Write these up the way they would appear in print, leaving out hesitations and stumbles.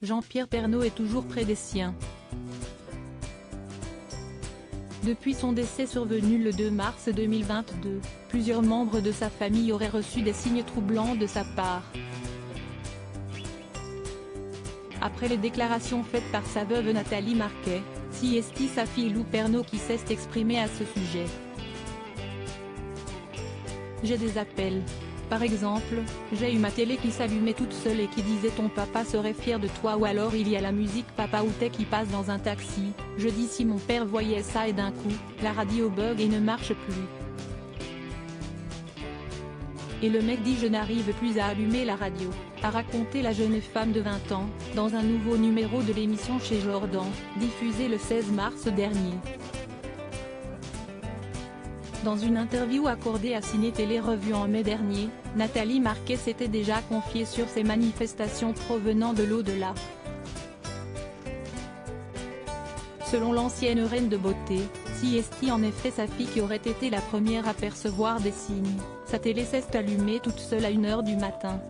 Jean-Pierre Pernaut est toujours près des siens. Depuis son décès survenu le 2 mars 2022, plusieurs membres de sa famille auraient reçu des signes troublants de sa part. Après les déclarations faites par sa veuve Nathalie Marquet, c'est sa fille Lou Pernaut qui s'est exprimée à ce sujet. J'ai des appels. Par exemple, j'ai eu ma télé qui s'allumait toute seule et qui disait ton papa serait fier de toi, ou alors il y a la musique Papa Outé qui passe dans un taxi. Je dis si mon père voyait ça, et d'un coup, la radio bug et ne marche plus. Et le mec dit je n'arrive plus à allumer la radio, a raconté la jeune femme de 20 ans, dans un nouveau numéro de l'émission Chez Jordan, diffusé le 16 mars dernier. Dans une interview accordée à Ciné Télé Revue en mai dernier, Nathalie Marquet s'était déjà confiée sur ces manifestations provenant de l'au-delà. Selon l'ancienne reine de beauté, c'est en effet sa fille qui aurait été la première à percevoir des signes. Sa télé s'est allumée toute seule à 1h du matin.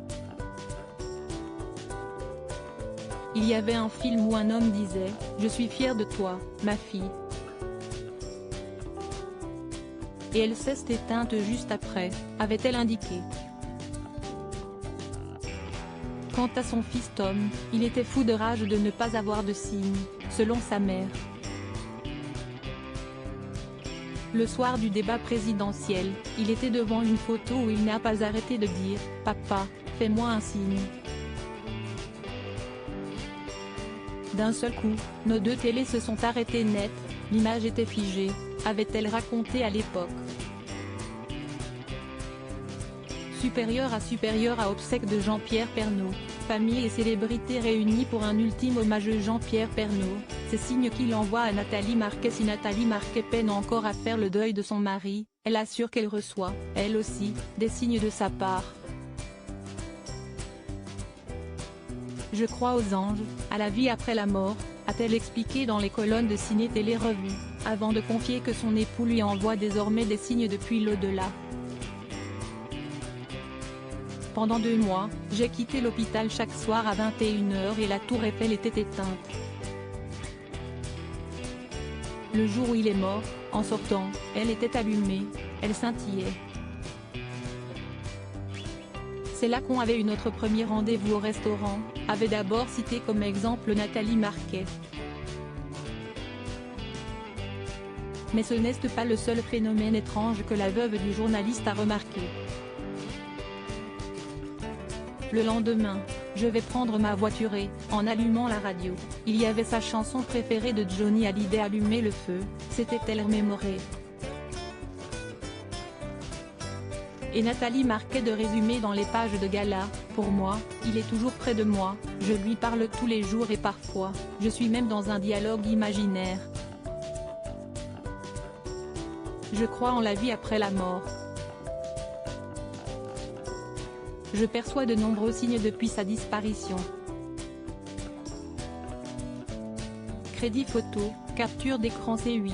Il y avait un film où un homme disait « Je suis fier de toi, ma fille ». Et elle s'est éteinte juste après, avait-elle indiqué. Quant à son fils Tom, il était fou de rage de ne pas avoir de signe, selon sa mère. Le soir du débat présidentiel, il était devant une photo où il n'a pas arrêté de dire « Papa, fais-moi un signe ». D'un seul coup, nos deux télés se sont arrêtées net, l'image était figée, avait-elle raconté à l'époque. Supérieur à obsèques de Jean-Pierre Pernaut, famille et célébrités réunies pour un ultime hommage à Jean-Pierre Pernaut, c'est signe qu'il envoie à Nathalie Marquet. Si Nathalie Marquet peine encore à faire le deuil de son mari, elle assure qu'elle reçoit, elle aussi, des signes de sa part. Je crois aux anges, à la vie après la mort, a-t-elle expliqué dans les colonnes de Ciné Télé Revue, avant de confier que son époux lui envoie désormais des signes depuis l'au-delà. Pendant 2 mois, j'ai quitté l'hôpital chaque soir à 21h et la tour Eiffel était éteinte. Le jour où il est mort, en sortant, elle était allumée, elle scintillait. C'est là qu'on avait eu notre premier rendez-vous au restaurant, avait d'abord cité comme exemple Nathalie Marquet. Mais ce n'est pas le seul phénomène étrange que la veuve du journaliste a remarqué. Le lendemain, je vais prendre ma voiture et, en allumant la radio, il y avait sa chanson préférée de Johnny Hallyday, Allumer le feu, s'était-elle remémorée. Et Nathalie Marquet de résumer dans les pages de gala, pour moi, il est toujours près de moi, je lui parle tous les jours et parfois, je suis même dans un dialogue imaginaire. Je crois en la vie après la mort. Je perçois de nombreux signes depuis sa disparition. Crédit photo, capture d'écran C8.